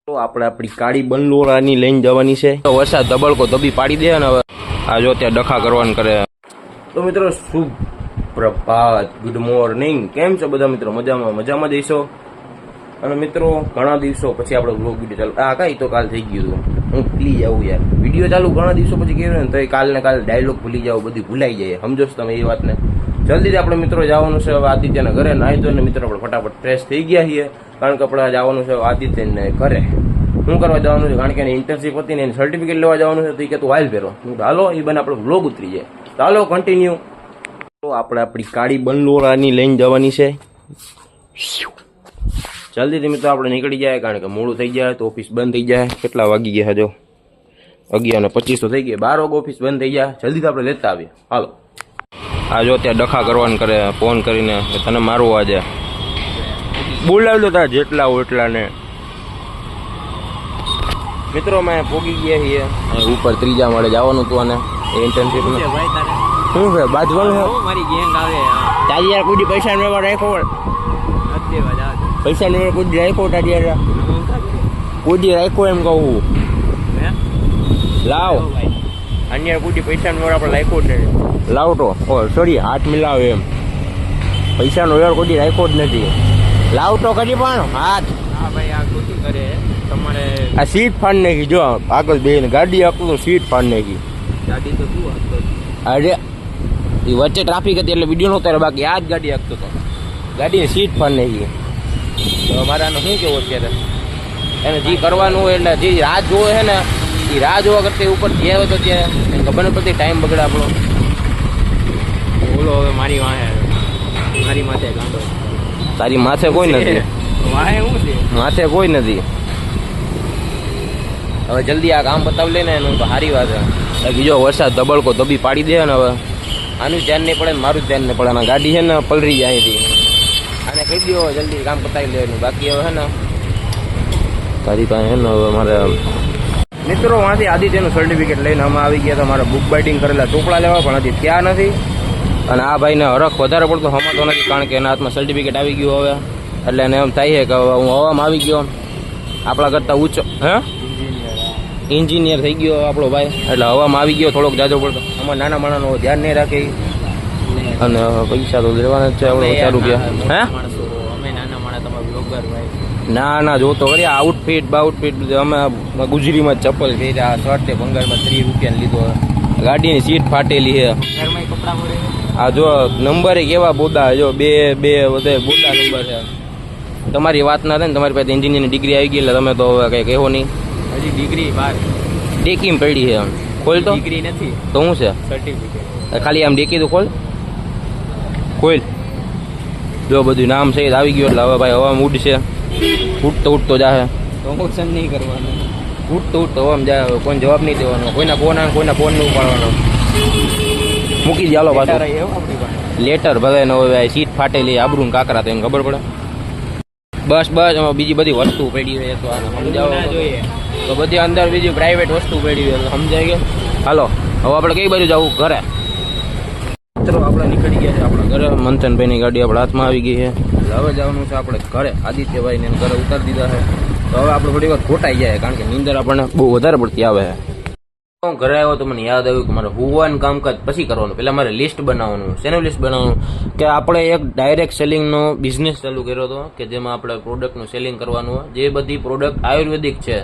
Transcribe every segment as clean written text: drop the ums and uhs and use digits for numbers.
તો આપણે આપણી કાળી બંલોરાની લઈને જવાની છે. તો વરસાદ ધબડકો ધબી પાડી દે ને હવે આ જો ત્યાં ડખા કરવાનું કરે. તો મિત્રો શુભ પ્રભાત, ગુડ મોર્નિંગ. કેમ છો બધા મિત્રો? મજામાં જઈશો. અને મિત્રો ઘણા દિવસો પછી આપણે વ્લોગ વિડીયો ચાલુ કઈ તો કાલ થઈ ગયું હતું. હું ભૂલી જાઉં યાર, વિડીયો ચાલુ ઘણા દિવસો પછી કર્યો ને તો કાલ ને કાલ ડાયલોગ ભૂલી જાવ, બધું ભૂલાઈ જાય. સમજો છો તમે એ વાતને? જલ્દીથી આપણે મિત્રો જવાનું છે હવે આદિત્યના ઘરે. નાહી ધોઈને મિત્રો આપણે ફટાફટ ફ્રેશ થઈ ગયા છીએ, કારણ કે આપણે જવાનું છે આદિત્યને ઘરે. શું કરવા જવાનું છે? કારણ કે એની ઇન્ટર્નશીપ હતી ને એની સર્ટિફિકેટ લેવા જવાનું છે. તો એ કે તું વાઇલ પહેરો. હું હાલો એ બને આપણે વ્લોગ ઉતરી જાય. ચાલો કન્ટિન્યુ. તો આપણે આપણી કાળી બંલોરાની લઈને જવાની છે. જલ્દીથી મિત્રો આપણે નીકળી જાય, કારણ કે મોડું થઈ જાય તો ઓફિસ બંધ થઈ જાય. કેટલા વાગી ગયા? જો 11:25 તો થઈ ગયા. 12 વાગે ઓફિસ બંધ થઈ જાય. જલ્દીથી આપણે લેતા આવીએ. હાલો. આ જો ત્યાં ડખા કરવાનું કરે, ફોન કરીને તને મારવું આજે. બોલાવી લો તારા જેટલા હોય એટલાને. મિત્રો મેં પોગી ગયા છીએ ઉપર 3જા માળે જવાનું હતું. અને ઇન્ટર્નશીપ શું છે બાજવાનું મારી ગેંગ આવે. તારી યાર કોઈ પૈસા લેવા રાખો, પૈસા લેવા કોઈ રાખ્યો? તારી યાર કોઈ રાખ્યો એમ કહું? લાવ અન્ય કોઈ પૈસાનો વેર આપણે રાખ્યો જ નથી. લાવ તો સોરી હાથ મિલાવ એમ. પૈસાનો વેર કોઈ રાખ્યો જ નથી. લાવ તો કરી પણ હાથ. હા ભાઈ આ શું કરે તમારે? આ સીટ ફાડ નાખી. જો આગળ બે ગાડી આપતો તો સીટ ફાડ નાખી. ગાડી તો શું આપતો? અરે એ વચ્ચે ટ્રાફિક હતી એટલે વિડીયો નહોતો, બાકી આ જ ગાડી આપતો હતો. ગાડીની સીટ ફાડ નાખી. તો મારાનું શું કેવું અત્યારે? એને જે કરવાનું હોય એટલે જે રાહ જોવે છે ને એ રાહ જોવા કરતા ઉપર જે હોય તો ત્યાં ખબર ન પડતી, ટાઈમ બગડે આપણો. બોલો હવે મારી માથે ગાંડો. તારી માથે કોઈ નથી. માથે કોઈ નથી. હવે જલ્દી આ કામ બતાવી લે ને એનું તો સારી વાત છે. બીજો વરસાદ ધબડકો ધબી પાડી દે ને હવે આનું ધ્યાન નહીં પડે ને મારું ધ્યાન નહીં પડે. આના ગાડી છે ને પલરી જાય અહીંથી. આને કહી દો જલ્દી કામ પતાવી લેવાનું. બાકી હવે છે ને તારી પાસે છે ને હવે મારે મિત્રો વાંથી આદિત્યનું સર્ટિફિકેટ લઈને અમે આવી ગયા. તો મારે બુક બાઇટિંગ કરેલા ચોપડા લેવા પણ હજી ત્યાં નથી. અને આ ભાઈને હરખ વધારે પડતો હમાતો નથી, કારણ કે એના હાથમાં સર્ટિફિકેટ આવી ગયું હવે. એટલે એને એમ થાય છે કે હવે હું હવામાં આવી ગયો, આપણા કરતાં ઊંચો એન્જિનિયર થઈ ગયો આપણો ભાઈ. એટલે હવામાં આવી ગયો થોડોક જાજો પડતો. અમારે નાના માણસનું ધ્યાન નહીં રાખે. અને પૈસા તો લેવાના જ છે આપણે 50 રૂપિયા. હે ના જોતો કરી આઉટફિટ અમે ગુજરીમાં ચપ્પલ પહેર્યા, શર્ટ ભંગારમાં 30 રૂપિયાને લીધો. ગાડીની સીટ ફાટેલી છે. આ જો નંબર કેવા બોદા, જો બે બધે બોદા નંબર છે. તમારી વાત ના થાય ને, તમારી પાસે એન્જિનિયરની ડિગ્રી આવી ગઈ એટલે તમે તો હવે કંઈ કહેવો નહીં. હજી ડિગ્રી બહાર ડેકીમ પડી છે. ખોલ તો. ડિગ્રી નથી તો શું છે? સર્ટિફિકેટ. ખાલી આમ ડેકી તો ખોલ. જો બધું નામ સહિત આવી ગયું એટલે હવે ભાઈ હવામાં ઉડશે. ઉઠતો જાહે. પ્રમોશન નહીં કરવાનું. ઉઠતો હવામાં જાય. કોઈ જવાબ નહીં દેવાનો. કોઈના ફોન નહીં ઉપાડવાનો. મૂકી ચાલો પાછું. લેટર ભલે હોય. સીટ ફાટેલી આબરૂન કાકરા તો એને ખબર પડે. બસ એમાં બીજી બધી વસ્તુ પડી હોય તો સમજાવો જોઈએ. તો બધી અંદર બીજી પ્રાઇવેટ વસ્તુ પડી હોય તો સમજાય કે. હાલો હવે આપણે કઈ બાજુ જવું? ઘરે. મિત્રો આપણે નીકળી ગયા છે આપણા ઘરે. મંથનભાઈની ગાડી આપણા હાથમાં આવી ગઈ છે. હવે જવાનું છે આપણે ઘરે. આદિત્યભાઈને ઘરે ઉતારી દીધા છે. તો હવે આપણે થોડી વાર ખોટાઈ જાય, કારણ કે નીંદર આપણને બહુ વધારે પડતી આવે છે. હું ઘરે આવ્યો તો મને યાદ આવ્યું કે મારે હોવાનું કામકાજ પછી કરવાનું. પહેલાં મારે લિસ્ટ બનાવવાનું. શેનું લિસ્ટ બનાવવાનું? કે આપણે એક ડાયરેક્ટ સેલિંગનો બિઝનેસ ચાલુ કર્યો હતો, કે જેમાં આપણે પ્રોડક્ટનું સેલિંગ કરવાનું હોય. જે બધી પ્રોડક્ટ આયુર્વેદિક છે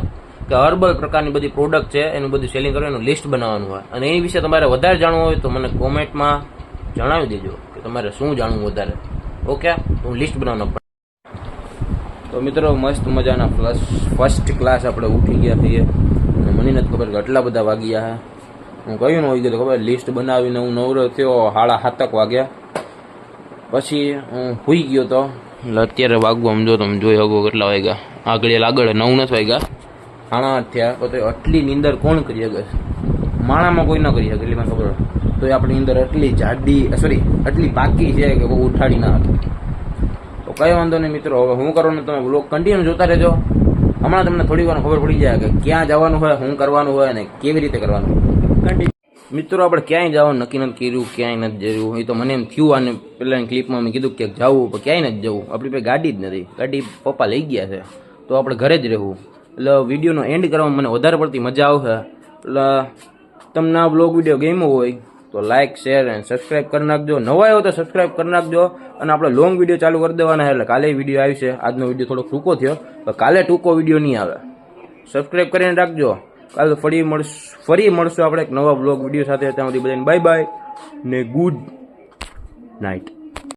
કે હર્બલ પ્રકારની બધી પ્રોડક્ટ છે એનું બધું સેલિંગ કરવાનું લિસ્ટ બનાવવાનું હોય. અને એ વિશે તમારે વધારે જાણવું હોય તો મને કોમેન્ટમાં જણાવી દેજો કે તમારે શું જાણવું વધારે. ઓકે, હું લિસ્ટ બનાવવાનો પડે. તો મિત્રો મસ્ત મજાના ફર્સ્ટ ક્લાસ આપણે ઉઠી ગયા છીએ. અને મને નથી ખબર કે આટલા બધા વાગ્યા. હું કહ્યું ને હોય ગયો ખબર. લિસ્ટ બનાવીને હું નવરો થયો 7:30 વાગ્યા. પછી હું સૂઈ ગયો તો એટલે અત્યારે વાગવું આમ જો તમે જોઈ શકો કેટલા વાગ્યા. આગળ 9 નથી વાગ્યા, 8 થયા. તો આટલી નીંદર કોણ કરી શકે? માણામાં કોઈ ન કરી શકે. એટલી મને ખબર. તો આપણી અંદર આટલી બાકી છે કે કોઈ ઉઠાડી ના હતું. તો કઈ વાંધો નહીં મિત્રો. હવે હું કરવાનું તમે વ્લોગ કન્ટિન્યુ જોતા રહેજો. હમણાં તમને થોડી વાર ખબર પડી જાય કે ક્યાં જવાનું હોય, શું કરવાનું હોય અને કેવી રીતે કરવાનું. મિત્રો આપણે ક્યાંય જવાનું નક્કી નથી કર્યું, ક્યાંય નથી જવું. એ તો મને એમ થયું. અને પહેલાંની ક્લિપમાં મેં કીધું કે જવું પણ ક્યાંય નથી જવું. આપણી પાસે ગાડી જ નથી. ગાડી પપ્પા લઈ ગયા છે તો આપણે ઘરે જ રહેવું. એટલે વિડીયોનો એન્ડ કરવામાં મને વધારે પડતી મજા આવશે. એટલે તમને આ બ્લોગ વિડીયો ગમ્યો હોય તો લાઇક શેર અને સબસ્ક્રાઈબ કરી નાખજો. નવા આવ્યો તો સબસ્ક્રાઈબ કરી નાખજો. અને આપણે લોંગ વિડીયો ચાલુ કરી દેવાના એટલે કાલે વિડીયો આવશે. આજનો વિડીયો થોડો ટૂંકો થયો પણ કાલે ટૂંકો વિડીયો નહીં આવે. સબસ્ક્રાઈબ કરીને રાખજો. કાલે ફરી મળશું આપણે એક નવા બ્લોગ વિડીયો સાથે. ત્યાં સુધી બધાને બાય બાય ને ગુડ નાઇટ.